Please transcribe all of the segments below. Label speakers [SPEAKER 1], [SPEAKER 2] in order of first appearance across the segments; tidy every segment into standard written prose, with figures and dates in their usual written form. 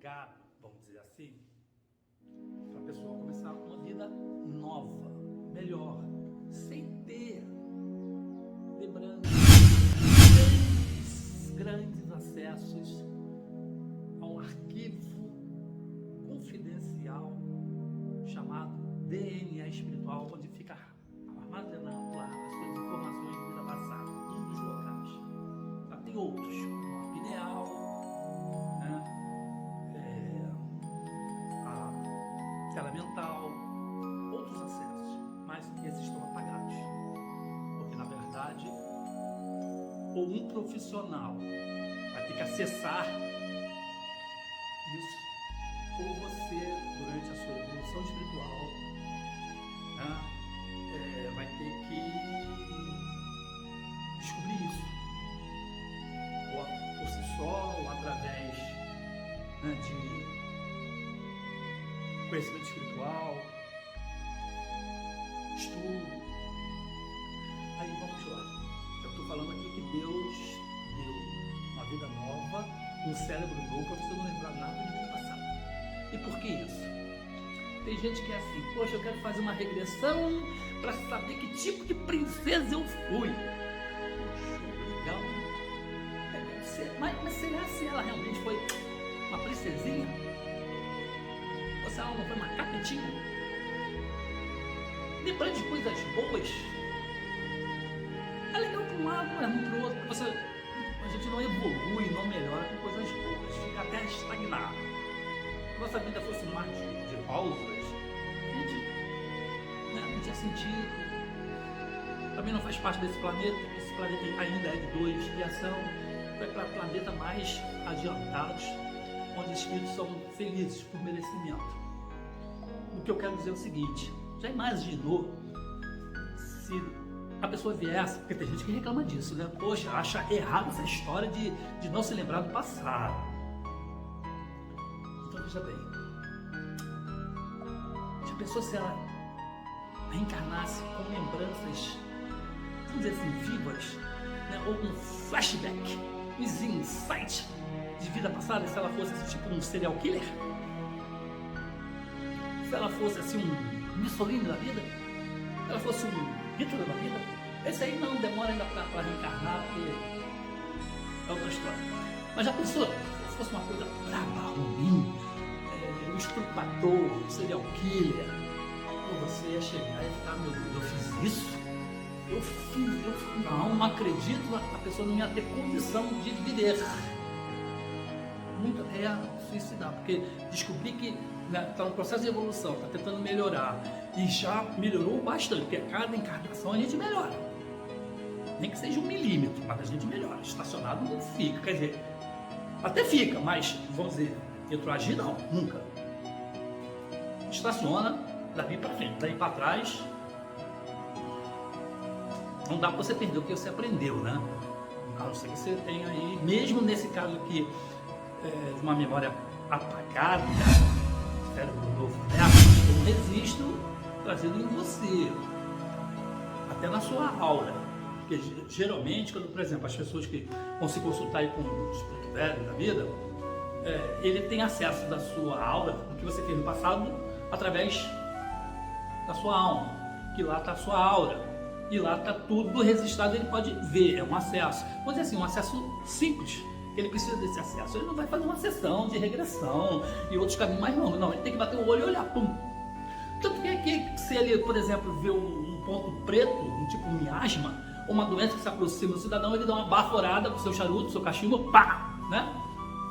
[SPEAKER 1] agregar, vamos dizer assim, para a pessoa começar uma vida nova, melhor, sem ter, lembrando, grandes acessos a um arquivo confidencial chamado DNA espiritual, onde fica armazenando lá as suas informações de vida passada, um dos locais. Tá? Tem outros, como a pineal, né? A tela mental, outros acessos, mas esses estão apagados, porque na verdade ou um profissional vai ter que acessar isso, ou você, durante a sua evolução espiritual, né, vai ter que descobrir isso, ou por si só, ou através, né, de conhecimento espiritual, estudo. Aí vamos lá. Eu estou falando aqui que Deus deu uma vida nova, um cérebro novo, para você não lembrar nada de vida passada. E por que isso? Tem gente que é assim, poxa, eu quero fazer uma regressão para saber que tipo de princesa eu fui. Poxa, legal. Mas será se ela realmente foi uma princesinha? Ou se ela não foi uma capetinha? Lembrando de coisas boas, é legal para um lado, não é ruim para o outro, porque a gente não evolui, não melhora com coisas boas, fica até estagnado. Se nossa vida fosse um mar de rosas, a gente, né, não tinha sentido. Também não faz parte desse planeta, esse planeta ainda é de dor e expiação, vai para planetas mais adiantados, onde os espíritos são felizes por merecimento. O que eu quero dizer é o seguinte: já imaginou se a pessoa viesse, porque tem gente que reclama disso, né? Poxa, acha errado essa história de não se lembrar do passado. Então veja bem, já pensou se ela reencarnasse com lembranças, vamos dizer assim, vivas, né? Ou um flashback, um insight de vida passada, se ela fosse assim, tipo um serial killer? Se ela fosse assim um Mussolini da vida? Se ela fosse um Hitler da vida? Esse aí não demora ainda para reencarnar, porque é outra história. Mas já pensou, se fosse uma coisa brava, ruim, um estuprador, um serial killer, você ia chegar e ficar, meu Deus, eu fiz isso? Não acredito, a pessoa não ia ter condição de viver. Muito até suicidar, porque descobri que está no processo de evolução, está tentando melhorar, e já melhorou bastante, porque a cada encarnação a gente melhora. Nem que seja 1 milímetro, mas a gente melhora. Estacionado não fica, quer dizer, até fica, mas, vamos dizer, retroagir não, nunca. Estaciona, daí para frente, daí para trás, não dá para você perder o que você aprendeu, né? A não ser que você tenha aí, mesmo nesse caso aqui, de uma memória apagada, cérebro novo, né? Um registro trazido em você, até na sua aura. Porque geralmente, quando, por exemplo, as pessoas que vão se consultar aí com o espírito velho da vida, ele tem acesso da sua aura, do que você fez no passado, através da sua alma, que lá está a sua aura, e lá está tudo registrado, ele pode ver, é um acesso. Vamos dizer assim, um acesso simples. Ele precisa desse acesso, ele não vai fazer uma sessão de regressão e outros caminhos mais longos, não, ele tem que bater o olho e olhar, pum. Tanto que aqui, se ele, por exemplo, vê um ponto preto, um tipo um miasma, ou uma doença que se aproxima do cidadão, ele dá uma baforada com seu charuto, seu cachimbo, pá, né?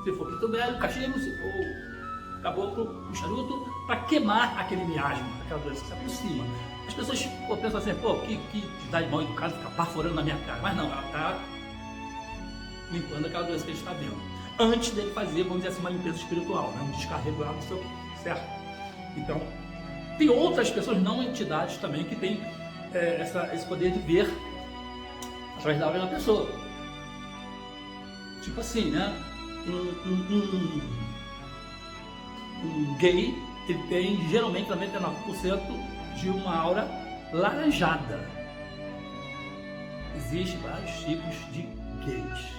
[SPEAKER 1] Se for preto velho, cachimbo, se for caboclo, o charuto, para queimar aquele miasma, aquela doença que se aproxima. As pessoas pensam assim, pô, que idade mal educada ficar baforando na minha cara, mas não, ela está limpando aquela doença que ele está vendo, antes dele fazer, vamos dizer assim, uma limpeza espiritual, né? Um descarrego lá no seu corpo, certo? Então, tem outras pessoas, não entidades também, que têm esse poder de ver através da aura da pessoa. Tipo assim, né? Um gay, ele tem geralmente 99% de uma aura laranjada. Existem vários tipos de gays.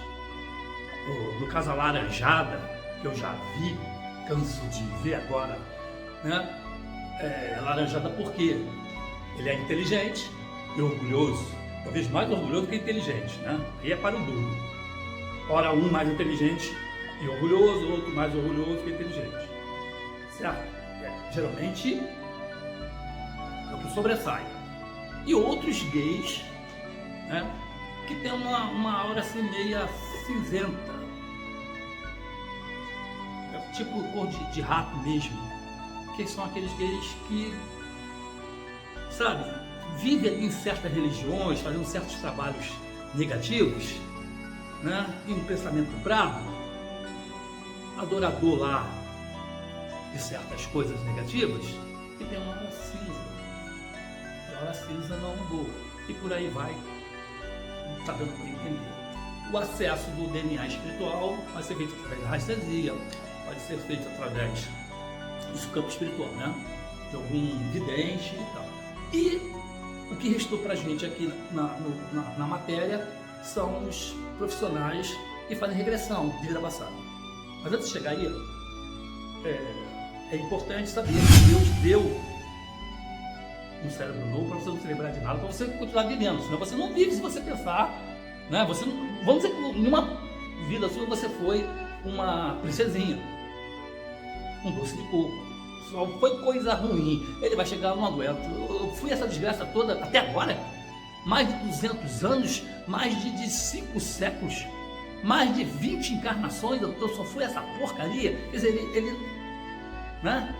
[SPEAKER 1] No caso, a laranjada, que eu já vi canso de ver agora, né? É laranjada porque ele é inteligente e orgulhoso. Talvez mais orgulhoso que inteligente, né? E é para o duro. Ora, um mais inteligente e orgulhoso, outro mais orgulhoso que inteligente. Certo? Geralmente é o que sobressai. E outros gays, né, que tem uma aura assim meia cinzenta, tipo cor de rato mesmo, que são aqueles gays que, sabe, vivem em certas religiões, fazendo certos trabalhos negativos, né, e um pensamento bravo, adorador lá de certas coisas negativas, que tem uma aura cinza. E a aura cinza não é boa. E por aí vai. Está dando para entender. O acesso do DNA espiritual pode ser feito através da rastresia, pode ser feito através do campo espiritual, né? De algum vidente e tal. E o que restou para a gente aqui na matéria são os profissionais que fazem regressão de vida passada. Mas antes de chegar aí, é importante saber que Deus deu um cérebro novo para você não se lembrar de nada, para você continuar vivendo. Senão você não vive se você pensar, né? Você não, vamos dizer que em uma vida sua você foi uma princesinha, um doce de coco, só foi coisa ruim. Ele vai chegar, não aguento. Eu fui essa desgraça toda até agora, mais de 200 anos, mais de 5 séculos, mais de 20 encarnações, eu só fui essa porcaria. Quer dizer, ele né?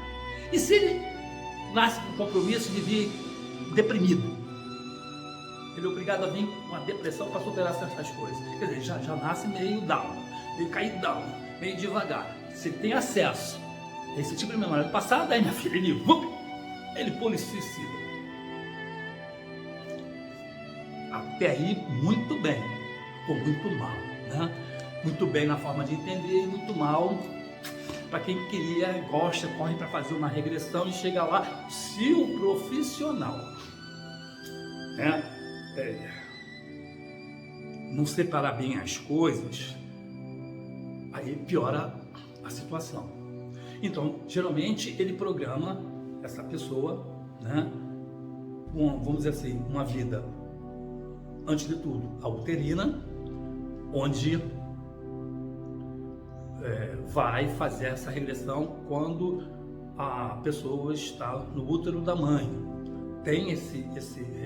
[SPEAKER 1] E se ele nasce com compromisso de vir deprimido, ele é obrigado a vir com uma depressão para superar certas coisas. Quer dizer, já nasce meio down, meio caído down, meio devagar. Se tem acesso a esse tipo de memória do passado, aí minha filha, ele policicida. Até aí, muito bem, ou muito mal, né? Muito bem na forma de entender, muito mal para quem queria, gosta, corre para fazer uma regressão e chega lá, se o profissional, né, não separar bem as coisas, aí piora a situação. Então, geralmente, ele programa essa pessoa, né, vamos dizer assim, uma vida, antes de tudo, uterina, onde vai fazer essa regressão quando a pessoa está no útero da mãe. Tem esse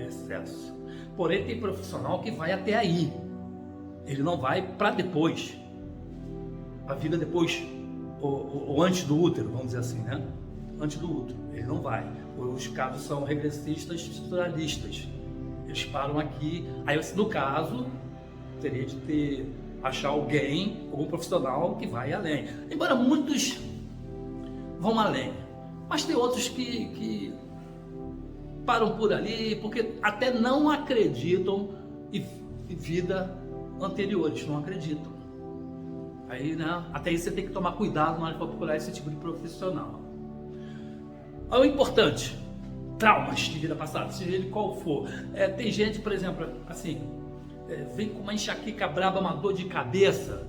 [SPEAKER 1] excesso. Porém, tem profissional que vai até aí. Ele não vai para depois. A vida depois, ou antes do útero, vamos dizer assim, né? Antes do útero. Ele não vai. Os casos são regressistas estruturalistas. Eles param aqui. Aí, no caso, teria de achar algum profissional que vai além. Embora muitos vão além, mas tem outros que param por ali, porque até não acreditam em vida anteriores, não acreditam. Aí, né, até isso você tem que tomar cuidado na hora de procurar esse tipo de profissional. O importante, traumas de vida passada, seja ele qual for. Tem gente, por exemplo, assim, vem com uma enxaqueca braba, uma dor de cabeça,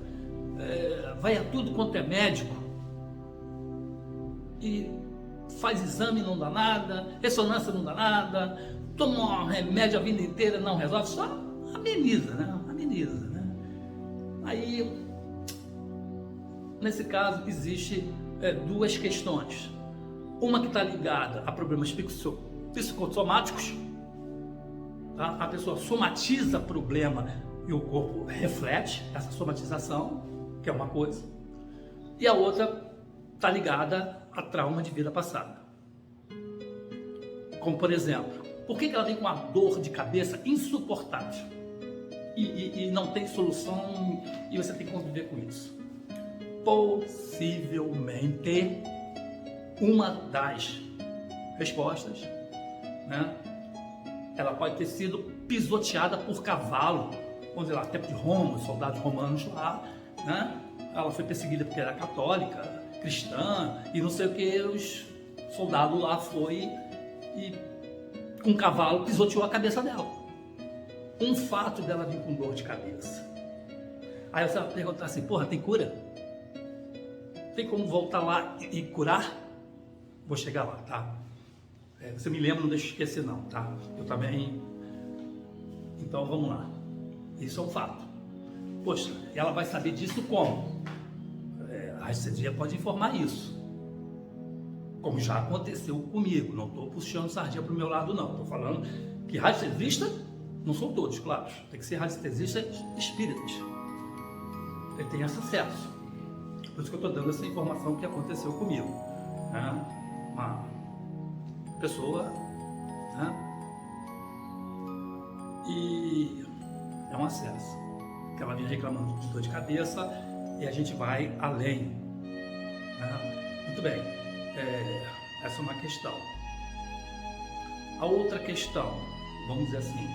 [SPEAKER 1] vai a tudo quanto é médico e faz exame, não dá nada, ressonância não dá nada, toma um remédio a vida inteira, não resolve, só ameniza, né? Ameniza, né? Aí, nesse caso, existe duas questões. Uma que está ligada a problemas psicossomáticos. Tá? A pessoa somatiza problema e o corpo reflete essa somatização, que é uma coisa. E a outra está ligada a trauma de vida passada. Como, por exemplo, por que ela vem com uma dor de cabeça insuportável e não tem solução e você tem que conviver com isso? Possivelmente, uma das respostas, né, ela pode ter sido pisoteada por cavalo, vamos dizer lá, tempo de Roma, os soldados romanos lá, né? Ela foi perseguida porque era católica, cristã, e não sei o que, os soldados lá foi e com um cavalo pisoteou a cabeça dela. Um fato dela vir com dor de cabeça. Aí você vai perguntar assim, porra, tem cura? Tem como voltar lá e curar? Vou chegar lá, tá? Você me lembra, não deixa eu esquecer não, tá? Eu também... Então vamos lá. Isso é um fato. Poxa, ela vai saber disso como? A radiestesia pode informar isso. Como já aconteceu comigo. Não estou puxando sardinha para o meu lado não. Estou falando que radiestesista, não são todos, claro. Tem que ser radiestesistas espíritas. Ele tem esse acesso. Por isso que eu estou dando essa informação que aconteceu comigo. Né? Uma pessoa, né? E é um acesso. Que ela vinha reclamando de dor de cabeça e a gente vai além. Né? Muito bem. Essa é uma questão. A outra questão, vamos dizer assim,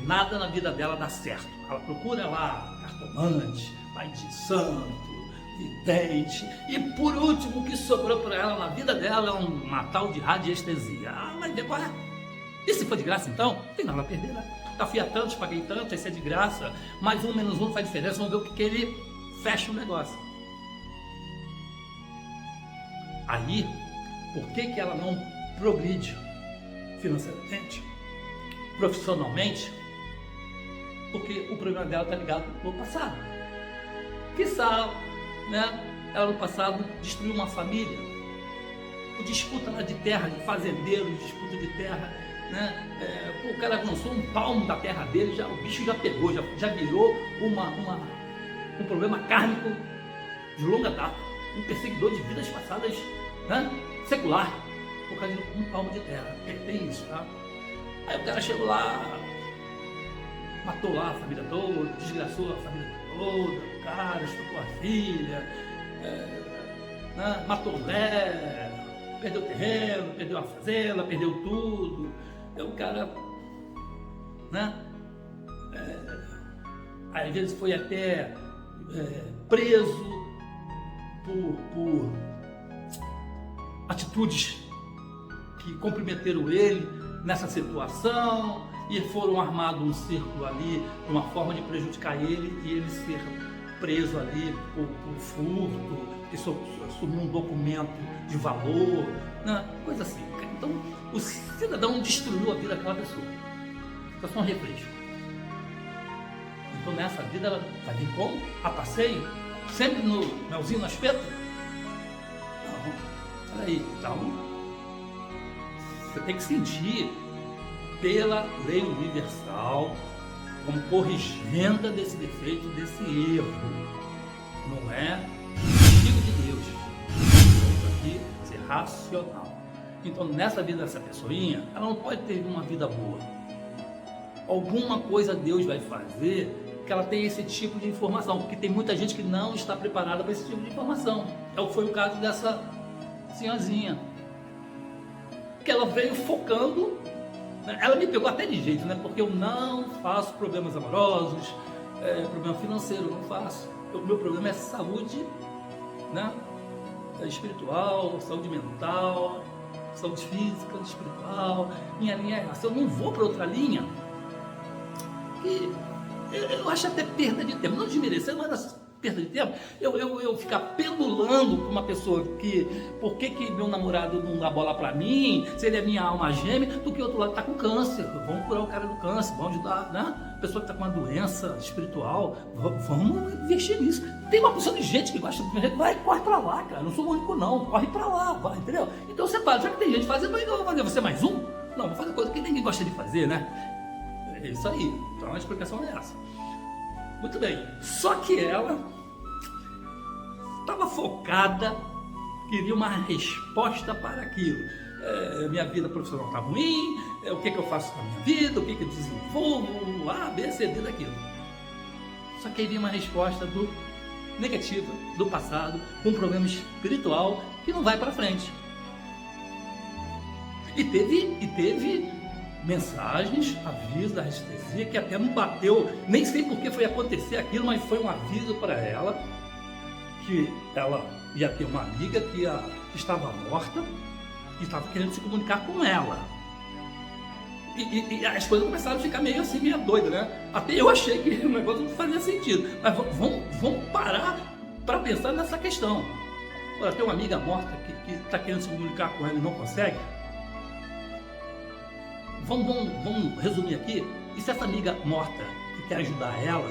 [SPEAKER 1] nada na vida dela dá certo. Ela procura lá cartomante, pai de santo, vidente, e por último o que sobrou para ela na vida dela é uma tal de radiestesia. Mas qual é? E se for de graça então? Não tem nada a perder, né? Eu fui a tantos, paguei tanto, esse é de graça, mais um menos um faz diferença, vamos ver o que ele fecha o negócio. Aí, por que ela não progride financeiramente, profissionalmente? Porque o problema dela está ligado no passado. Quiçá, né, ela no passado destruiu uma família, por disputa lá de terra, de fazendeiros, disputa de terra, né? O cara lançou um palmo da terra dele, o bicho já pegou, já virou um problema kármico de longa data, um perseguidor de vidas passadas, né? Secular, por causa de um palmo de terra. Tem isso, tá? Aí o cara chegou lá, matou lá a família toda, desgraçou a família toda, o cara estupou a filha, né? Matou mulher, perdeu o terreno, perdeu a fazenda, perdeu tudo. Aí o cara, né? Às vezes foi até preso por atitudes que comprometeram ele nessa situação e foram armados um círculo ali, uma forma de prejudicar ele e ele ser preso ali por furto, que assumiu um documento de valor, né? Coisa assim. Então, o cidadão destruiu a vida daquela pessoa. Então, só um refresco. Então, nessa vida, ela vai vir como? A passeio? Sempre no melzinho no espeto? Não. Peraí. Então, você tem que sentir pela lei universal como corrigenda desse defeito, desse erro. Não é castigo de Deus. Isso aqui é ser racional. Então, nessa vida dessa pessoinha, ela não pode ter uma vida boa. Alguma coisa Deus vai fazer que ela tenha esse tipo de informação, porque tem muita gente que não está preparada para esse tipo de informação. Foi o caso dessa senhorzinha, que ela veio focando, né? Ela me pegou até de jeito, né? Porque eu não faço problemas amorosos, problema financeiro, eu não faço. O meu problema é saúde, né? Espiritual, saúde mental, saúde física, espiritual. Minha linha é essa. Eu não vou para outra linha, que eu acho até perda de tempo. Não desmerecer, mas perda de tempo. Eu ficar pendulando com uma pessoa que, por que meu namorado não dá bola para mim, se ele é minha alma gêmea, do que o outro lado está com câncer. Vamos curar o cara do câncer, vamos ajudar, né? A pessoa que está com uma doença espiritual, vamos investir nisso. Tem uma porção de gente que gosta de vai, corre para lá, cara. Não sou o único não, corre para lá, vai, entendeu? Então você fala, já que tem gente fazendo, por que eu vou fazer você mais um? Não, vou fazer coisa que ninguém gosta de fazer, né? É isso aí. Então a explicação é essa. Muito bem. Só que ela estava focada, queria uma resposta para aquilo. Minha vida profissional está ruim, o que eu faço na minha vida, o que eu desenvolvo, A, B, C, D daquilo. Só queria uma resposta negativa, do passado, com um problema espiritual que não vai para frente. E teve mensagens, avisos da radiestesia que até não bateu, nem sei por que foi acontecer aquilo, mas foi um aviso para ela que ela ia ter uma amiga que estava morta e estava querendo se comunicar com ela. E as coisas começaram a ficar meio assim, meio doida, né? Até eu achei que o negócio não fazia sentido. Mas vamos parar para pensar nessa questão. Olha, tem uma amiga morta que está querendo se comunicar com ela e não consegue. Vamos resumir aqui. E se essa amiga morta que quer ajudar ela,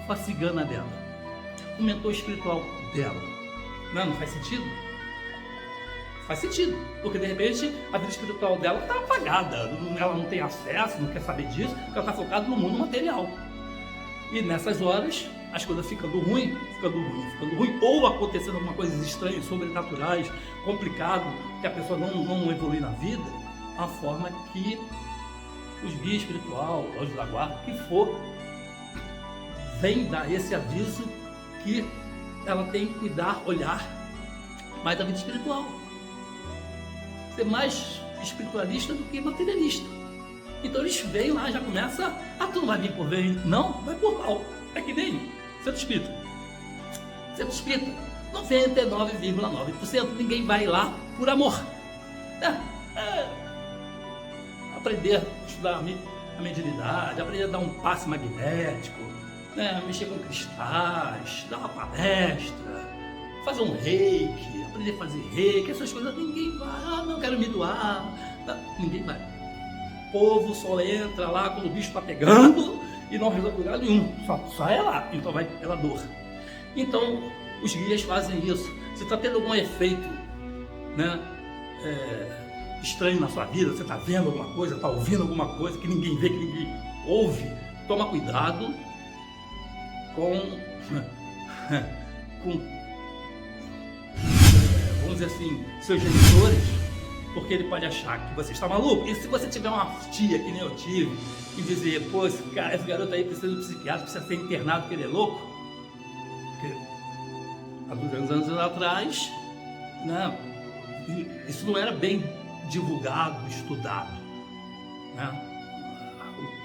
[SPEAKER 1] for a cigana dela, o mentor espiritual dela, não faz sentido? Faz sentido, porque de repente a vida espiritual dela está apagada, ela não tem acesso, não quer saber disso, porque ela está focada no mundo material. E nessas horas as coisas ficando ruim, ou acontecendo alguma coisa estranha, sobrenaturais, complicado, que a pessoa não evolui na vida, a forma que os guias espiritual, anjos da guarda, que for, vem dar esse aviso que ela tem que cuidar, olhar mais da vida espiritual. Ser mais espiritualista do que materialista. Então eles vêm lá, já começa, tu não vai vir por bem, não, vai por mal. É que nem centro espírita. Centro espírita, 99,9%, ninguém vai lá por amor. Aprender a estudar a mediunidade, aprender a dar um passe magnético, mexer com cristais, dar uma palestra, fazer um reiki, aprender a fazer reiki, essas coisas, ninguém vai, não quero me doar, ninguém vai. O povo só entra lá quando o bicho está pegando e não resolve lugar nenhum, só é lá, então vai pela dor. Então, os guias fazem isso. Se está tendo algum efeito, estranho na sua vida, você está vendo alguma coisa, está ouvindo alguma coisa que ninguém vê, que ninguém ouve, toma cuidado com vamos dizer assim, seus genitores, porque ele pode achar que você está maluco. E se você tiver uma tia, que nem eu tive, e dizer, pô, esse garoto aí precisa de um psiquiatra, precisa ser internado porque ele é louco, porque há 200 anos atrás, isso não era bem divulgado, estudado,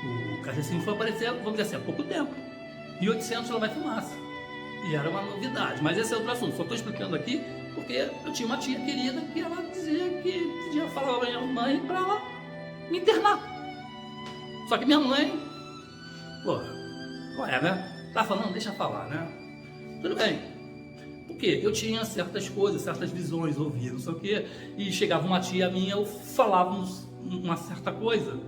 [SPEAKER 1] O Kardec foi aparecer, vamos dizer assim, há pouco tempo. Em 800 ela vai fumaça. E era uma novidade, mas esse é outro assunto. Só estou explicando aqui porque eu tinha uma tia querida que ela dizia que podia falar para minha mãe para ela me internar. Só que minha mãe, tá falando, deixa falar, Tudo bem. Porque eu tinha certas coisas, certas visões, ouvia, não sei o quê, e chegava uma tia minha, eu falava uma certa coisa.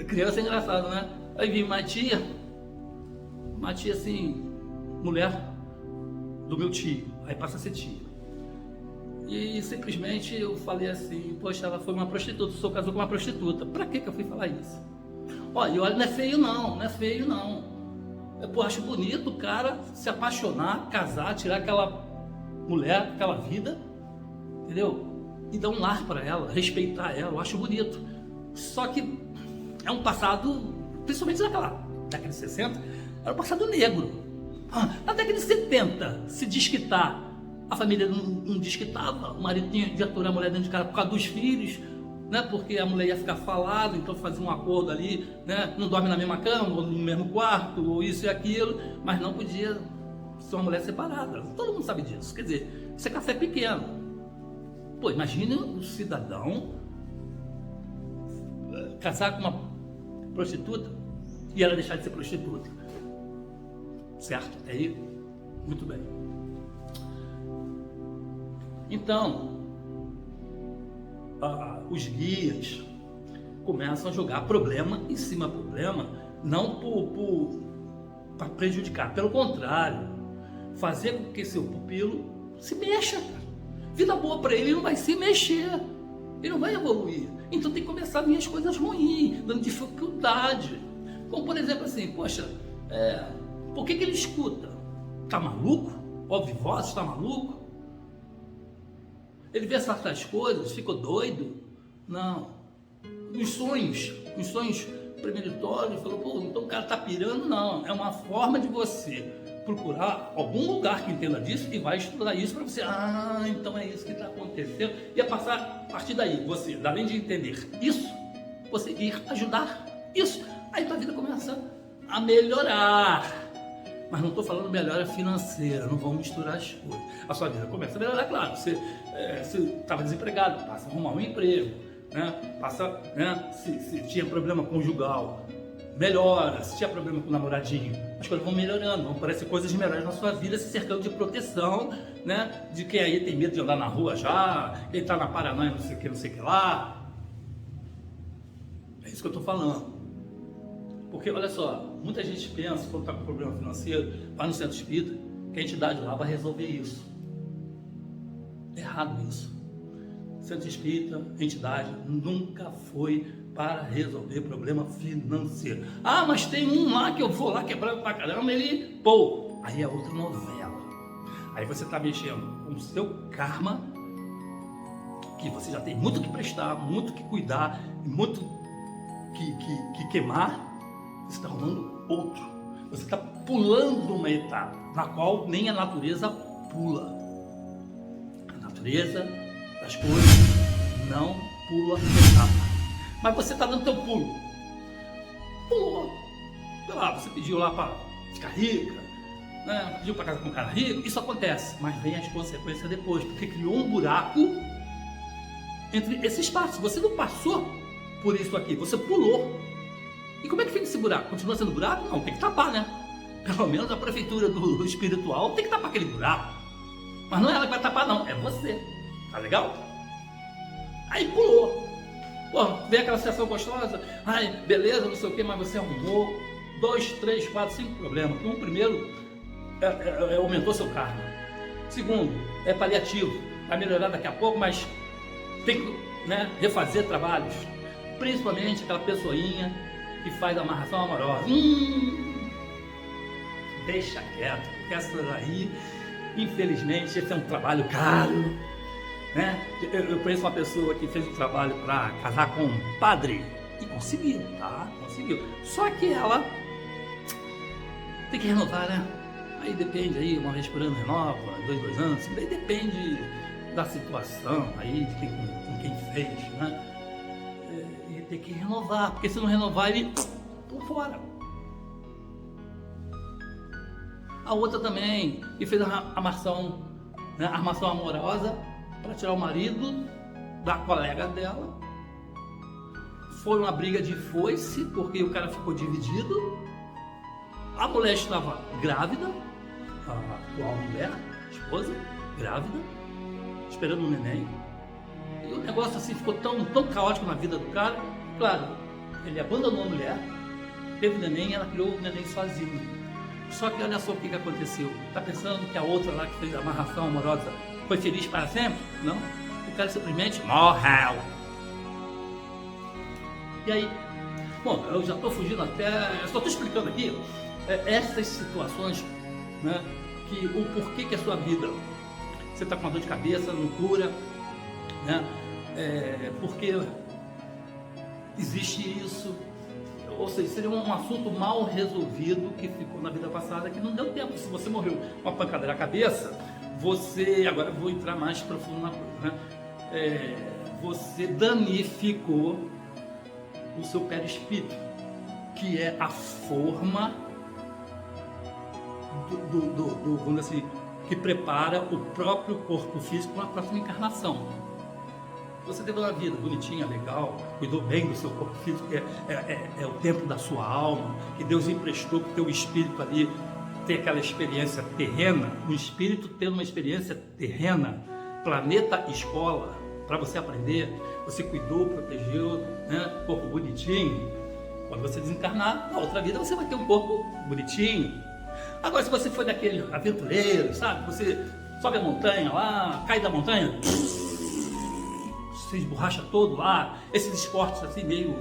[SPEAKER 1] Criança é engraçado, Aí vi uma tia assim, mulher do meu tio, aí passa a ser tia. E simplesmente eu falei assim, poxa, ela foi uma prostituta, o senhor casou com uma prostituta. Pra que eu fui falar isso? Olha, não é feio não. Eu acho bonito o cara se apaixonar, casar, tirar aquela mulher, aquela vida, entendeu? E dar um lar para ela, respeitar ela, eu acho bonito. Só que é um passado, principalmente naquela década de 60, era um passado negro. Na década de 70, se desquitar, a família não desquitava, o marido tinha de aturar a mulher dentro de casa por causa dos filhos, porque a mulher ia ficar falada, então fazia um acordo ali, não dorme na mesma cama, ou no mesmo quarto, ou isso e aquilo, mas não podia ser uma mulher separada. Todo mundo sabe disso, quer dizer, isso é café pequeno. Pô, imagina um cidadão casar com uma prostituta e ela deixar de ser prostituta. Certo? Até aí? Muito bem. Então, os guias começam a jogar problema em cima de problema, não para prejudicar, pelo contrário, fazer com que seu pupilo se mexa, cara. Vida boa para ele não vai se mexer, ele não vai evoluir. Então tem que começar a vir as coisas ruins, dando dificuldade. Como por exemplo assim, poxa, por que ele escuta? Tá maluco? Ouve vozes, tá maluco? Ele vê certas coisas, ficou doido? Não. Os sonhos premonitórios, falou, pô, então o cara tá pirando? Não, é uma forma de você procurar algum lugar que entenda disso e vai estudar isso para você, então é isso que está acontecendo, e a partir daí, você, além de entender isso, você ir ajudar isso, aí tua vida começa a melhorar. Mas não estou falando melhora financeira, não vamos misturar as coisas. A sua vida começa a melhorar, claro. Você estava desempregado, passa a arrumar um emprego, se tinha problema conjugal, melhora. Se tinha problema com o namoradinho, as coisas vão melhorando, vão aparecer coisas melhores na sua vida, se cercando de proteção, né? De quem aí tem medo de andar na rua já, quem tá na paranoia, não sei o que lá. É isso que eu tô falando. Porque, olha só, muita gente pensa, quando está com problema financeiro, vai no centro espírita, que a entidade lá vai resolver isso. É errado isso. Centro espírita, entidade, nunca foi para resolver problema financeiro. Ah, mas tem um lá que eu vou lá quebrar pra caramba, ele, pô, aí é outra novela. Aí você está mexendo com o seu karma, que você já tem muito que prestar, muito que cuidar, muito que queimar. Você está arrumando outro. Você está pulando uma etapa na qual nem a natureza pula. A natureza das coisas não pula etapa. Mas você está dando teu pulo. Pulou. Sei lá, você pediu lá para ficar rica, né? Pediu para casar com um cara rico. Isso acontece. Mas vem as consequências depois. Porque criou um buraco entre esses passos. Você não passou por isso aqui. Você pulou. E como é que fica esse buraco? Continua sendo buraco? Não, tem que tapar, né? Pelo menos a prefeitura do espiritual tem que tapar aquele buraco. Mas não é ela que vai tapar, não. É você. Tá legal? Aí pulou. Pô, vem aquela sensação gostosa. Ai, beleza, não sei o que, mas você arrumou 2, 3, 4, 5 problemas. Um primeiro, aumentou seu karma. Segundo, é paliativo. Vai melhorar daqui a pouco, mas tem que, né, refazer trabalhos. Principalmente aquela pessoinha que faz amarração amorosa. Deixa quieto, porque essa daí, infelizmente, esse é um trabalho caro, né? Eu conheço uma pessoa que fez um trabalho para casar com um padre e conseguiu, tá? Conseguiu. Só que ela tem que renovar, né? Aí depende, aí, uma vez por ano renova, 2 anos, daí depende da situação aí, de com quem fez, né? E tem que renovar, porque se não renovar, ele por fora. A outra também, que fez a armação, né, armação amorosa para tirar o marido da colega dela. Foi uma briga de foice, porque o cara ficou dividido. A mulher estava grávida, a atual mulher, esposa, grávida, esperando um neném. E o negócio assim ficou tão caótico na vida do cara. Claro, ele abandonou a mulher, teve o neném e ela criou o neném sozinho. Só que olha só o que aconteceu. Tá pensando que a outra lá que fez a amarração amorosa foi feliz para sempre? Não. O cara simplesmente morreu. E aí? Bom, eu já estou fugindo até... Eu só estou explicando aqui essas situações, né? Que o porquê que a sua vida... Você está com uma dor de cabeça, não cura, né? Porque existe isso, ou seja, seria um assunto mal resolvido que ficou na vida passada, que não deu tempo. Se você morreu com uma pancada na cabeça, você, agora eu vou entrar mais profundo na coisa, né? Você danificou o seu perispírito, que é a forma vamos dizer assim, que prepara o próprio corpo físico para a próxima encarnação. Você teve uma vida bonitinha, legal, cuidou bem do seu corpo físico, que é o templo da sua alma, que Deus emprestou para o teu espírito ali ter aquela experiência terrena, o espírito tendo uma experiência terrena, planeta escola, para você aprender, você cuidou, protegeu, né? Corpo bonitinho. Quando você desencarnar, na outra vida você vai ter um corpo bonitinho. Agora, se você for daquele aventureiro, sabe, você sobe a montanha lá, cai da montanha, se esborracha todo lá, esses esportes assim meio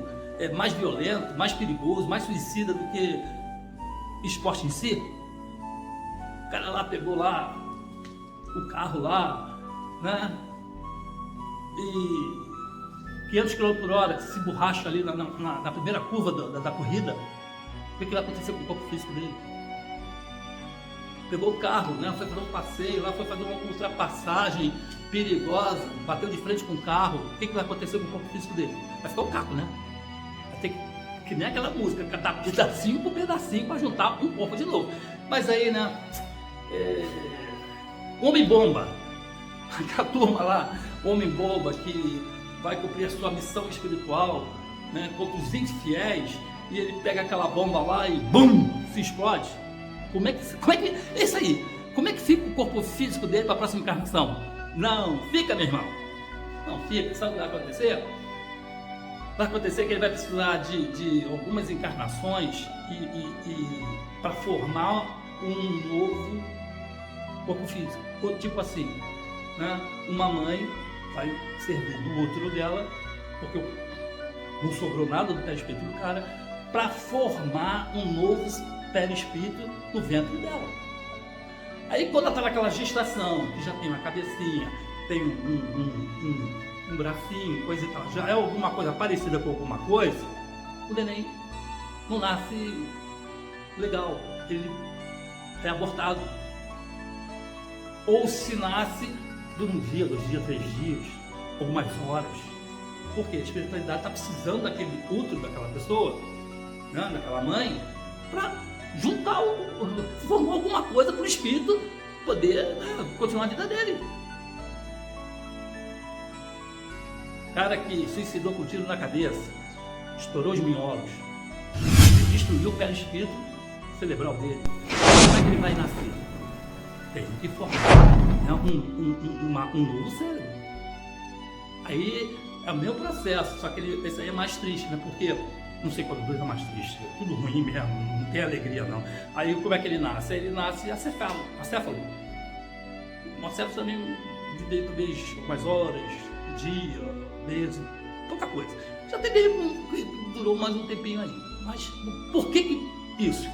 [SPEAKER 1] mais violento, mais perigoso, mais suicida do que esporte em si. O cara lá pegou lá o carro lá, né? E 500 km por hora, se borracha ali na primeira curva da corrida. O que vai acontecer com o corpo físico dele? Pegou o carro, né? Foi fazer um passeio lá, foi fazer uma ultrapassagem perigosa, bateu de frente com o carro. O que vai acontecer com o corpo físico dele? Vai ficar o caco, né? Vai ter que nem aquela música, cantar pedacinho por pedacinho para juntar um corpo de novo. Mas aí, né? Homem-bomba, a turma lá, homem-bomba que vai cumprir a sua missão espiritual, né? Contra os infiéis, e ele pega aquela bomba lá e BUM! Se explode. Como é que é isso aí? Como é que fica o corpo físico dele para a próxima encarnação? Não fica, meu irmão. Não fica. Sabe o que vai acontecer? Vai acontecer que ele vai precisar de algumas encarnações para formar um novo corpo físico. Ou tipo assim, né? Uma mãe vai servir do útero dela, porque não sobrou nada do perispírito do cara, para formar um novo perispírito no ventre dela. Aí quando ela está naquela gestação, que já tem uma cabecinha, tem um bracinho, coisa e tal, já é alguma coisa parecida com alguma coisa, o neném não nasce legal, ele é abortado. Ou se nasce de um dia, 2 dias, 3 dias, algumas horas. Porque a espiritualidade está precisando daquele útero daquela pessoa, né, daquela mãe, para juntar, formar alguma coisa para o espírito poder, né, continuar a vida dele. Cara que suicidou com um tiro na cabeça, estourou os minholos, destruiu o perispírito cerebral dele. Como é que ele vai nascer? Tem que formar, né, um novo cérebro. Aí é o meu processo, só que esse aí é mais triste, né? Porque não sei qual dos dois é mais triste, é tudo ruim mesmo, não tem alegria não. Aí como é que ele nasce? Ele nasce acéfalo. Um acéfalo também vive talvez algumas horas, dia, meses, pouca coisa. Já teve que durou mais um tempinho aí. Mas por que isso?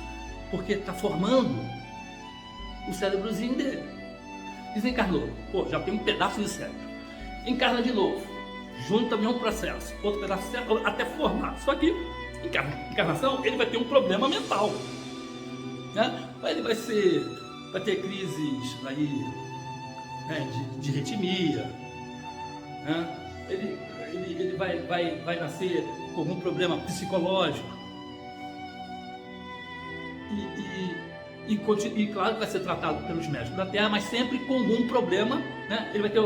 [SPEAKER 1] Porque está formando o cérebrozinho dele. Desencarnou, pô, já tem um pedaço de cérebro. Encarna de novo, junta o mesmo processo, outro pedaço de cérebro, até formar. Só que, encarnação, ele vai ter um problema mental. Né? Aí ele vai ter crises aí, né, de arritmia, né? Ele vai nascer com algum problema psicológico. E claro que vai ser tratado pelos médicos da Terra, mas sempre com algum problema, né? Ele vai ter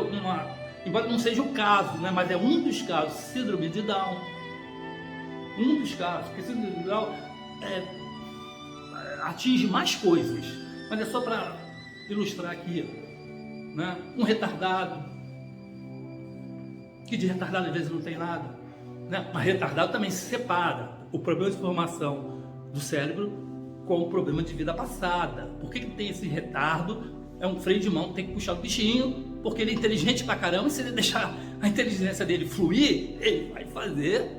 [SPEAKER 1] embora não seja o caso, né? Mas é um dos casos, síndrome de Down. Um dos casos, porque síndrome de Down atinge mais coisas, mas é só para ilustrar aqui, né? Um retardado, que de retardado às vezes não tem nada, né? Mas retardado também se separa o problema de formação do cérebro com o problema de vida passada. Por que tem esse retardo? É um freio de mão, tem que puxar o bichinho, porque ele é inteligente pra caramba, e se ele deixar a inteligência dele fluir, ele vai fazer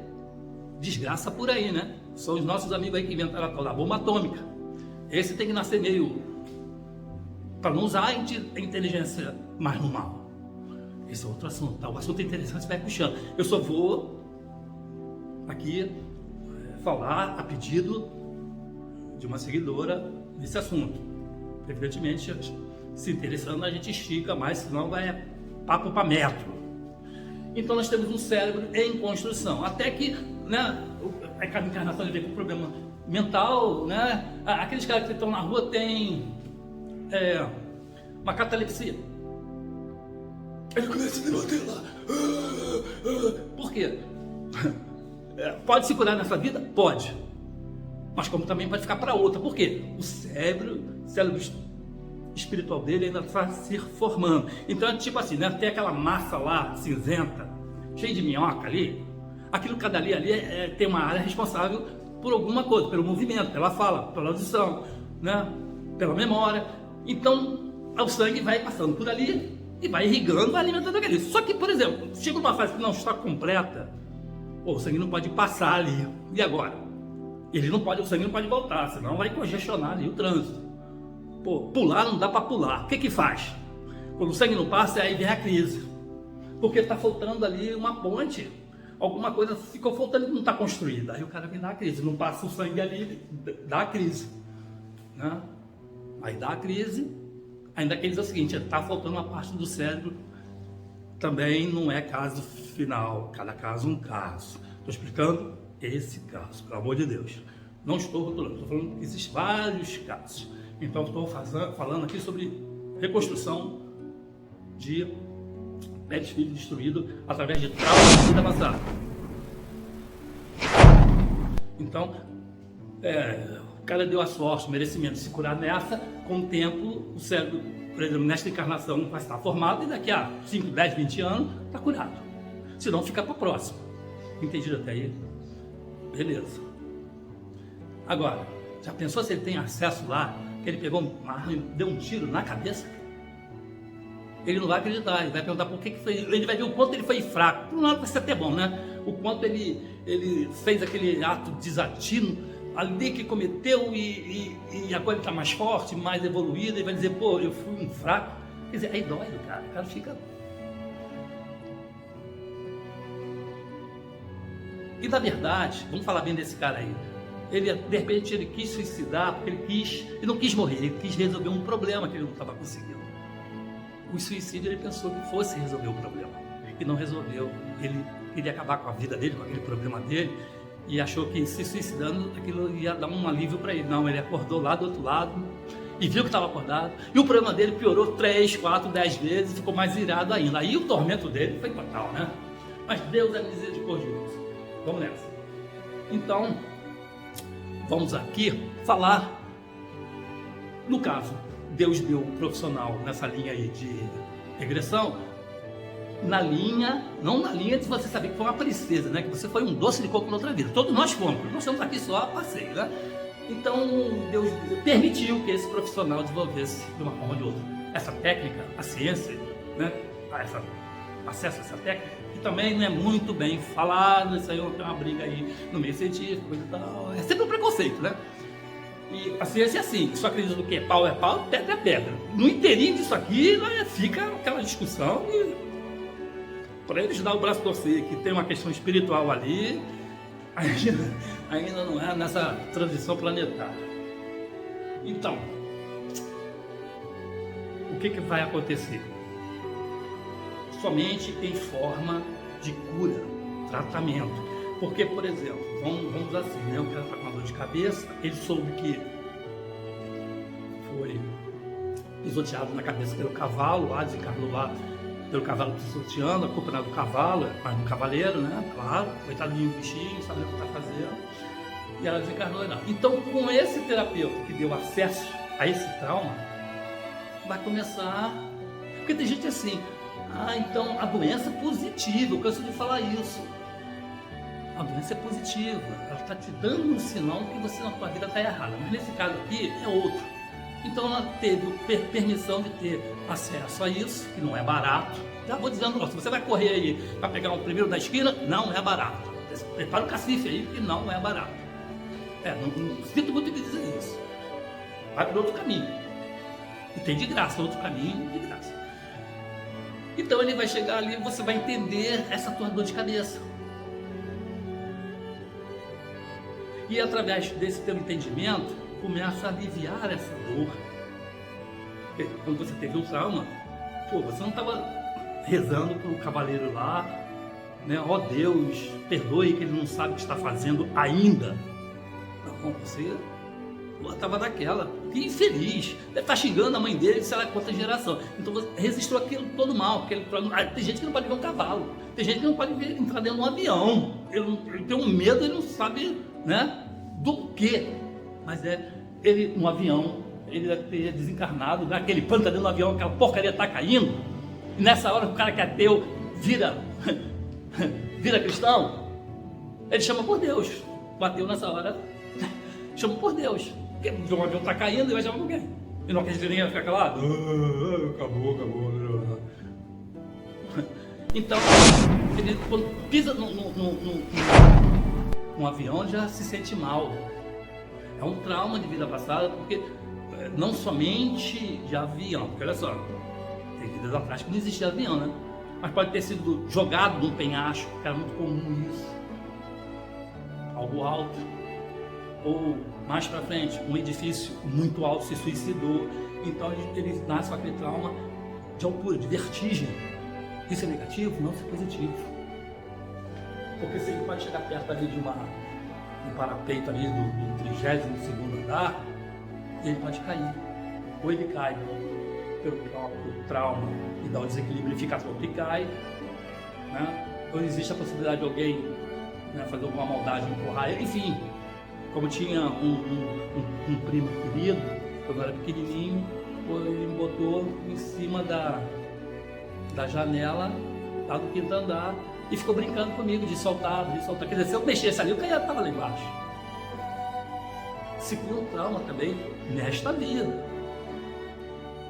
[SPEAKER 1] desgraça por aí, né? São os nossos amigos aí que inventaram a tal da bomba atômica. Esse tem que nascer meio... para não usar a inteligência mais no mal. Esse é outro assunto, tá? O assunto é interessante, você vai puxando. Eu só vou aqui falar a pedido de uma seguidora nesse assunto. Evidentemente, se interessando, a gente estica mais, senão vai papo para metro. Então nós temos um cérebro em construção, até que, né, a encarnação ele vem com problema mental, né? Aqueles caras que estão na rua têm uma catalepsia. Ele começa a me bater lá. Por quê? Pode se curar nessa vida? Pode. Mas como também pode ficar para outra. Por quê? O cérebro espiritual dele ainda está se formando. Então é tipo assim, né? Tem aquela massa lá, cinzenta, cheia de minhoca ali. Aquilo cada ali tem uma área responsável por alguma coisa, pelo movimento, pela fala, pela audição, né? Pela memória. Então o sangue vai passando por ali e vai irrigando, vai alimentando aquele. Só que, por exemplo, chega numa fase que não está completa, o sangue não pode passar ali. E agora? O sangue não pode voltar, senão vai congestionar ali o trânsito. Pô, pular não dá para pular. O que faz? Quando o sangue não passa, aí vem a crise. Porque está faltando ali uma ponte. Alguma coisa ficou faltando e não está construída. Aí o cara vem dar a crise. Não passa o sangue ali, dá a crise. Né? Aí dá a crise. Ainda que ele diz o seguinte, está faltando uma parte do cérebro. Também não é caso final. Cada caso um caso. Estou explicando esse caso, pelo amor de Deus. Não estou rotulando, estou falando que existem vários casos. Então estou falando aqui sobre reconstrução de perispírito destruído através de trauma de vida passada. Então, o cara deu a sorte, o merecimento de se curar nessa, com o tempo, o cérebro, por exemplo, nesta encarnação vai estar formado e daqui a 5, 10, 20 anos está curado. Senão fica para a próxima. Entendido até aí? Beleza. Agora, já pensou se ele tem acesso lá, que ele pegou uma arma e deu um tiro na cabeça? Ele não vai acreditar, ele vai perguntar por que foi, ele vai ver o quanto ele foi fraco. Por um lado vai ser até bom, né? O quanto ele fez aquele ato desatino ali que cometeu e agora ele está mais forte, mais evoluído, e vai dizer, pô, eu fui um fraco. Quer dizer, aí dói do cara, o cara fica... E na verdade, vamos falar bem desse cara aí, ele, de repente ele quis suicidar porque ele não quis morrer, ele quis resolver um problema que ele não estava conseguindo. O suicídio ele pensou que fosse resolver o problema e não resolveu. Ele queria acabar com a vida dele, com aquele problema dele, e achou que se suicidando aquilo ia dar um alívio para ele. Não, ele acordou lá do outro lado e viu que estava acordado, e o problema dele piorou 3, 4, 10 vezes, ficou mais irado ainda. Aí o tormento dele foi total, né? Mas Deus é misericordioso. Vamos nessa. Então, vamos aqui falar, no caso, Deus deu um profissional nessa linha aí de regressão, na linha, não na linha de você saber que foi uma princesa, né? Que você foi um doce de coco na outra vida. Todos nós fomos, nós estamos aqui só a passeio, né? Então, Deus permitiu que esse profissional desenvolvesse de uma forma ou de outra essa técnica, a ciência, né? Acesso a essa técnica, que também não é muito bem falado, isso aí tem uma briga aí no meio científico, coisa e tal. É sempre um preconceito, né? E a ciência é assim, só acredita no que é pau, pedra é pedra. No inteirinho disso aqui, né, fica aquela discussão e para eles dar o braço a torcer, que tem uma questão espiritual ali, ainda não é nessa transição planetária. Então, o que vai acontecer? Somente em forma de cura, tratamento. Porque, por exemplo, vamos assim, né? O cara está com uma dor de cabeça, ele soube que foi pisoteado na cabeça pelo cavalo, lá desencarnou lá pelo cavalo pisoteando, a culpa não é do cavalo, mas do cavaleiro, né? Claro, coitadinho do bichinho, sabe o que está fazendo. E ela desencarnou lá. Então, com esse terapeuta que deu acesso a esse trauma, vai começar... Porque tem gente assim, então a doença é positiva, eu canso de falar isso. A doença é positiva, ela está te dando um sinal que você na tua vida está errada, mas nesse caso aqui é outro. Então ela teve permissão de ter acesso a isso, que não é barato. Já vou dizendo, se você vai correr aí para pegar o primeiro da esquina, não é barato. Prepara o cacife aí, que não é barato. Não sinto muito que dizer isso. Vai para outro caminho. E tem de graça, outro caminho de graça. Então ele vai chegar ali e você vai entender essa tua dor de cabeça. E através desse teu entendimento, começa a aliviar essa dor. Porque quando você teve um trauma, você não estava rezando para o cavaleiro lá, né? Ó Deus, perdoe que ele não sabe o que está fazendo ainda. Não, você estava naquela, que infeliz, deve estar xingando a mãe dele, sei lá quanta geração. Então você resistiu aquilo todo mal. Tem gente que não pode ver um cavalo, tem gente que não pode entrar dentro de um avião. Ele tem um medo, ele não sabe, né, do quê. Mas ele no avião, ele deve ter desencarnado, naquele pano, tá dentro do avião, aquela porcaria está caindo. E nessa hora o cara que é ateu vira cristão, ele chama por Deus. O ateu nessa hora chama por Deus. Porque o avião está caindo e vai chamar por quem? E não acredita, ninguém vai ficar calado. Acabou. Então, ele quando pisa num avião já se sente mal. É um trauma de vida passada, porque não somente de avião, porque olha só, tem vidas atrás que não existia avião, né? Mas pode ter sido jogado num penhasco, que era muito comum isso. Algo alto. Ou mais para frente, um edifício muito alto se suicidou. Então ele nasce com aquele trauma de altura, de vertigem. Isso é negativo? Não, isso é positivo. Porque se ele pode chegar perto ali de um parapeito ali do 32º andar, ele pode cair. Ou ele cai pelo próprio trauma e dá o desequilíbrio e fica tonto e cai, né? Ou existe a possibilidade de alguém, né, fazer alguma maldade, empurrar ele, enfim. como tinha um primo querido, quando eu era pequenininho, ele me botou em cima da janela lá do quinto andar e ficou brincando comigo de soltar. Quer dizer, se eu mexesse ali, o cara estava lá embaixo. Segundo trauma também nesta vida.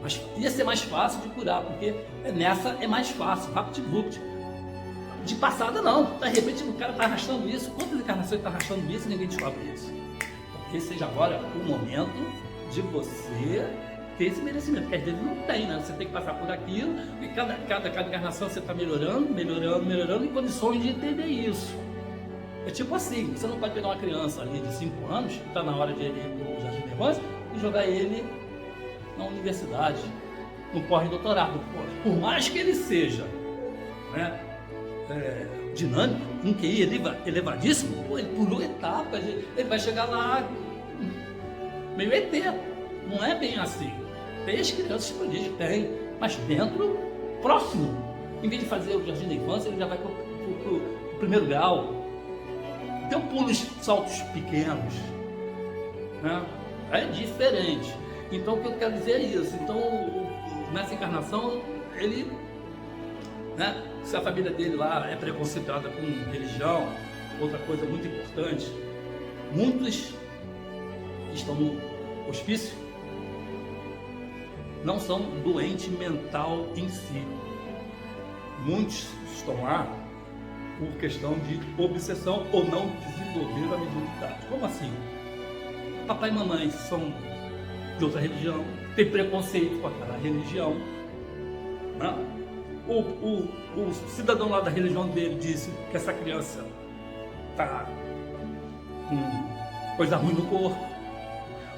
[SPEAKER 1] Mas ia ser mais fácil de curar, porque nessa é mais fácil, vapt-vupt. De passada não, de repente o cara está arrastando isso. Quantas encarnações está arrastando isso e ninguém descobre isso? Talvez seja agora o momento de você ter esse merecimento, porque às vezes não tem, né? Você tem que passar por aquilo, e cada encarnação você está melhorando em condições de entender isso. É tipo assim, você não pode pegar uma criança ali de 5 anos, que está na hora de ele ir para o Jardim de Infância, e jogar ele na universidade, no pós-doutorado. Por mais que ele seja, né, dinâmico, um QI elevadíssimo, ele pulou etapas, ele vai chegar lá meio ET. Não é bem assim. Tem as crianças prodígios, tem, mas dentro, próximo. Em vez de fazer o Jardim da Infância, ele já vai para o primeiro grau. Então pulos, saltos pequenos, né? É diferente. Então o que eu quero dizer é isso. Então nessa encarnação ele, né, se a família dele lá é preconceituada com religião, outra coisa muito importante, muitos que estão no hospício não são doente mental em si. Muitos estão lá por questão de obsessão ou não desenvolver a mediunidade. Como assim? Papai e mamãe são de outra religião, tem preconceito com aquela religião, né? O cidadão lá da religião dele disse que essa criança está com coisa ruim no corpo.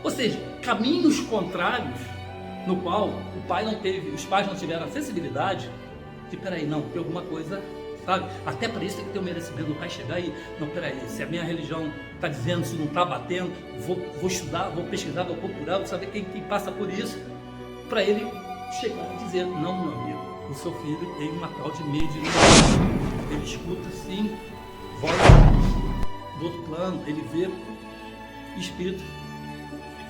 [SPEAKER 1] Ou seja, caminhos contrários no qual os pais não tiveram a sensibilidade de, peraí, não, tem alguma coisa, sabe? Até para isso tem que ter o merecimento do pai chegar e, não, peraí, se a minha religião está dizendo, se não está batendo, vou estudar, vou pesquisar, vou procurar, vou saber quem passa por isso, para ele chegar e dizer, não, meu amigo, o seu filho tem uma tal de mediunidade, ele escuta sim, voz do outro plano, ele vê espíritos.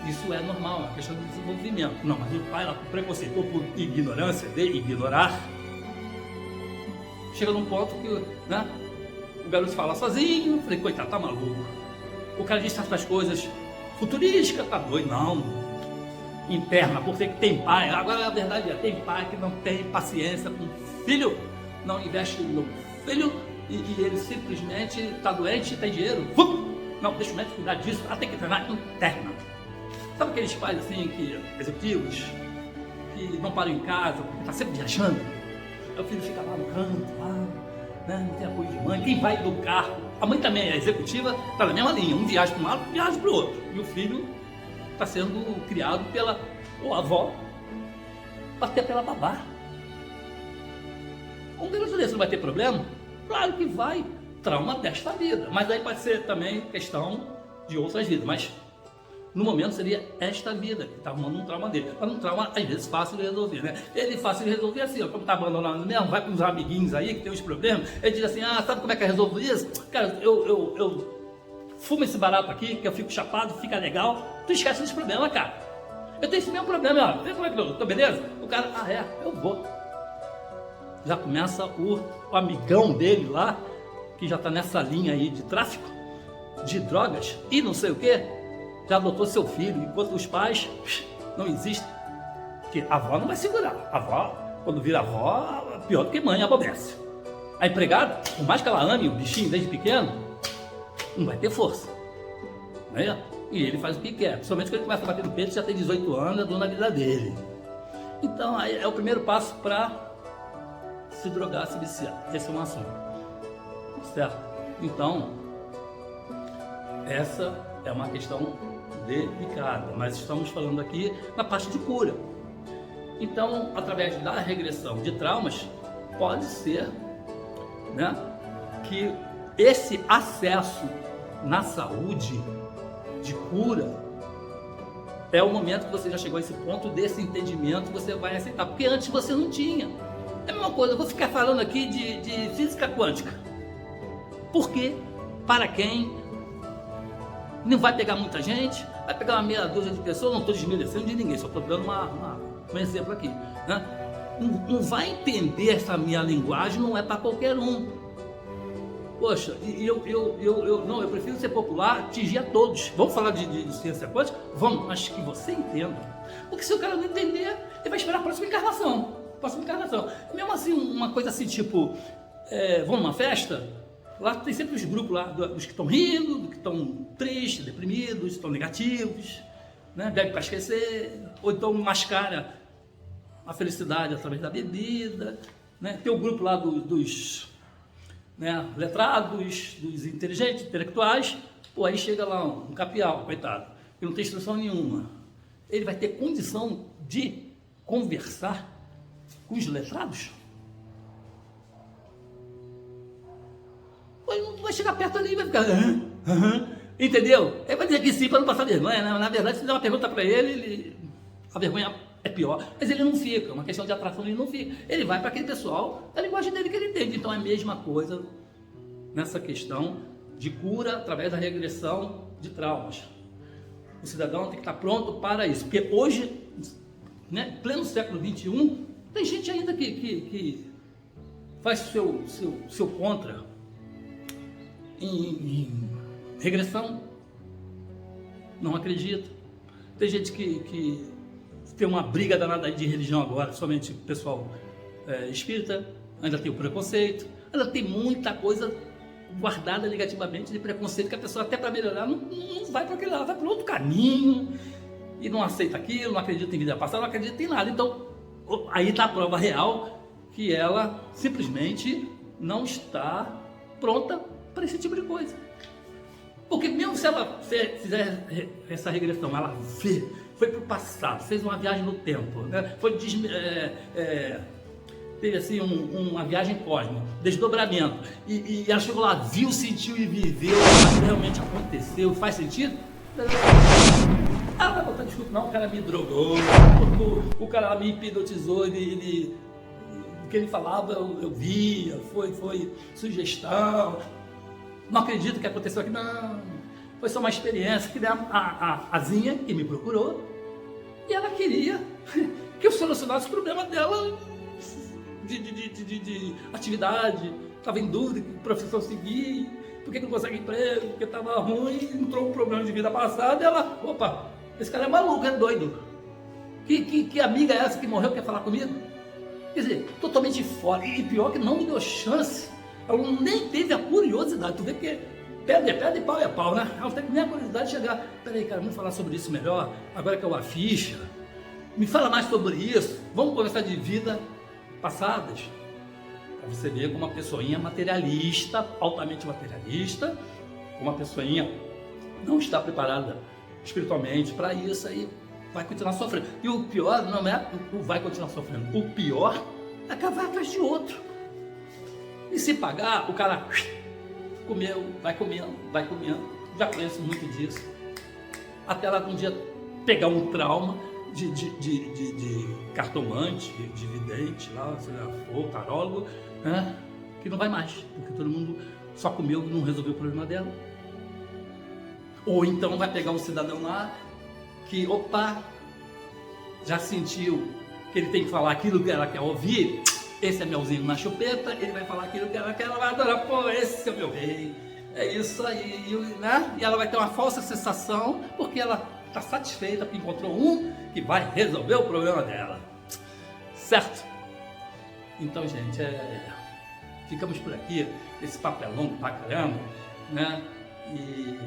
[SPEAKER 1] Isso é normal, é uma questão de desenvolvimento. Não, mas o pai lá preconceitou por ignorância, de ignorar. Chega num ponto que, né, o garoto fala sozinho, falei, coitado, tá maluco. O cara diz certas coisas futurísticas, tá doido, não. Interna, porque tem pai. Agora a verdade é, tem pai que não tem paciência com o filho, não investe no filho e ele simplesmente tá doente, tem dinheiro. Não, deixa o médico cuidar disso, tem que treinar interna. Sabe aqueles pais assim, executivos, que não param em casa, porque tá sempre viajando? Aí o filho fica lá no canto, lá, né, não tem apoio de mãe. Quem vai educar? A mãe também é executiva, tá na mesma linha. Um viaja para um lado, outro viaja para o outro. E o filho está sendo criado pela avó, até pela babá. Um garoto desse não vai ter problema? Claro que vai. Trauma desta vida. Mas aí pode ser também questão de outras vidas. Mas no momento seria esta vida que está arrumando um trauma dele. Mas um trauma, às vezes, fácil de resolver, né? Ele fácil de resolver assim, ó, como está abandonado mesmo, vai com os amiguinhos aí que tem os problemas, ele diz assim, sabe como é que eu resolvo isso? Cara, eu fumo esse barato aqui, que eu fico chapado, fica legal, tu esquece desse problema, cara. Eu tenho esse mesmo problema, ó, vê como é que eu tô, beleza? O cara, eu vou. Já começa o amigão dele lá, que já está nessa linha aí de tráfico, de drogas e não sei o quê, já adotou seu filho, enquanto os pais não existem. Porque a avó não vai segurar. A avó, quando vira avó, pior do que mãe, abobece. A empregada, por mais que ela ame o bichinho desde pequeno, não vai ter força. Né? E ele faz o que quer. Principalmente quando ele começa a bater no peito, já tem 18 anos, é dono da vida dele. Então, aí é o primeiro passo para se drogar, se viciar. Esse é um assunto. Certo? Então, essa é uma questão delicada, mas estamos falando aqui na parte de cura. Então, através da regressão de traumas, pode ser, né, que esse acesso na saúde de cura é o momento que você já chegou a esse ponto desse entendimento, você vai aceitar, porque antes você não tinha. É a mesma coisa, eu vou ficar falando aqui de física quântica. Por quê? Para quem? não vai pegar muita gente, vai pegar uma meia dúzia de pessoas, não estou desmerecendo de ninguém, só estou dando um exemplo aqui, né? Não vai entender essa minha linguagem, não é para qualquer um. Poxa, eu prefiro ser popular, atingir a todos. Vamos falar de ciência quântica? Vamos, mas que você entenda. Porque se o cara não entender, ele vai esperar a próxima encarnação. Mesmo assim, uma coisa assim, tipo, vamos numa festa, lá tem sempre os grupos lá, dos que estão rindo, dos que estão tristes, deprimidos, estão negativos, né? Bebe para esquecer, ou então mascara a felicidade através da bebida, né? Tem o grupo lá dos letrados, dos inteligentes, intelectuais. Pô, aí chega lá um capial, coitado, que não tem instrução nenhuma. Ele vai ter condição de conversar com os letrados? Ele não vai chegar perto ali e vai ficar... Entendeu? Ele vai dizer que sim para não passar vergonha, né? Na verdade, se der uma pergunta para ele, a vergonha é pior. Mas ele não fica, uma questão de atração, ele não fica. Ele vai para aquele pessoal, a linguagem dele que ele entende. Então é a mesma coisa nessa questão de cura através da regressão de traumas. O cidadão tem que estar pronto para isso. Porque hoje, né, pleno século XXI, tem gente ainda que faz o seu contra em regressão, não acredita. Tem gente que tem uma briga danada de religião agora, somente o pessoal espírita, ainda tem o preconceito, ainda tem muita coisa guardada negativamente de preconceito, que a pessoa até para melhorar não vai para aquele lado, vai para outro caminho, e não aceita aquilo, não acredita em vida passada, não acredita em nada. Então, aí está a prova real que ela simplesmente não está pronta para esse tipo de coisa. Porque mesmo se ela fizer essa regressão, ela foi para o passado, fez uma viagem no tempo, né? Teve assim uma viagem cósmica, desdobramento, e ela chegou lá, viu, sentiu e viveu, realmente aconteceu, faz sentido? Ela vai botar desculpa, não, o cara me drogou, o cara me hipnotizou, o que ele falava eu via, foi sugestão, não acredito que aconteceu aqui, não, foi só uma experiência, que a Azinha que me procurou, e ela queria que eu solucionasse o problema dela de atividade, estava em dúvida que profissão seguir, porque não consegue emprego, porque estava ruim, entrou um problema de vida passada, e ela, opa, esse cara é maluco, é doido. Que amiga é essa que morreu, quer falar comigo? Quer dizer, totalmente fora. E pior que não me deu chance. Ela nem teve a curiosidade. Tu vê que pedra é pedra e pau é pau, né? Ela não teve nem a curiosidade de chegar. Peraí, cara, vamos falar sobre isso melhor. Agora que é uma ficha. Me fala mais sobre isso. Vamos conversar de vida passadas. Pra você ver como uma pessoinha materialista, altamente materialista, uma pessoinha não está preparada espiritualmente para isso, aí vai continuar sofrendo. E o pior não é o vai continuar sofrendo, o pior é que vai atrás de outro. E se pagar, o cara comeu, vai comendo. Já conheço muito disso. Até lá um dia pegar um trauma de cartomante, de vidente, lá, sei lá, ou tarólogo, né? Que não vai mais, porque todo mundo só comeu e não resolveu o problema dela. Ou então vai pegar um cidadão lá que, opa, já sentiu que ele tem que falar aquilo que ela quer ouvir, esse é melzinho na chupeta, ele vai falar aquilo que ela quer, ela vai adorar, pô, esse é o meu rei, é isso aí, né? E ela vai ter uma falsa sensação, porque ela está satisfeita porque encontrou um que vai resolver o problema dela, certo? Então, gente, ficamos por aqui, esse papo é longo pra caramba, né? E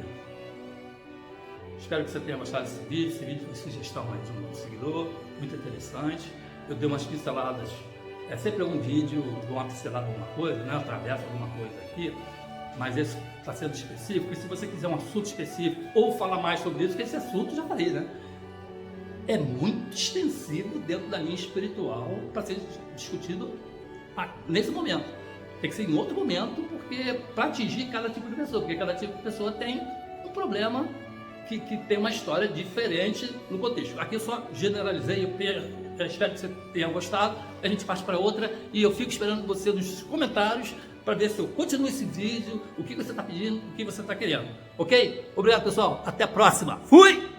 [SPEAKER 1] espero que você tenha gostado desse vídeo. Esse vídeo foi sugestão aí de um seguidor, muito interessante. Eu dei umas pinceladas, sempre um vídeo, dou uma pincelada de alguma coisa, né? Eu atravesso alguma coisa aqui, mas esse está sendo específico. E se você quiser um assunto específico ou falar mais sobre isso, que esse assunto, já falei, né? É muito extensivo dentro da linha espiritual para ser discutido nesse momento. Tem que ser em outro momento, porque para atingir cada tipo de pessoa, porque cada tipo de pessoa tem um problema que tem uma história diferente no contexto. Aqui eu só generalizei, eu espero que você tenha gostado. A gente parte para outra e eu fico esperando você nos comentários para ver se eu continuo esse vídeo, o que você está pedindo, o que você está querendo. Ok? Obrigado, pessoal. Até a próxima. Fui!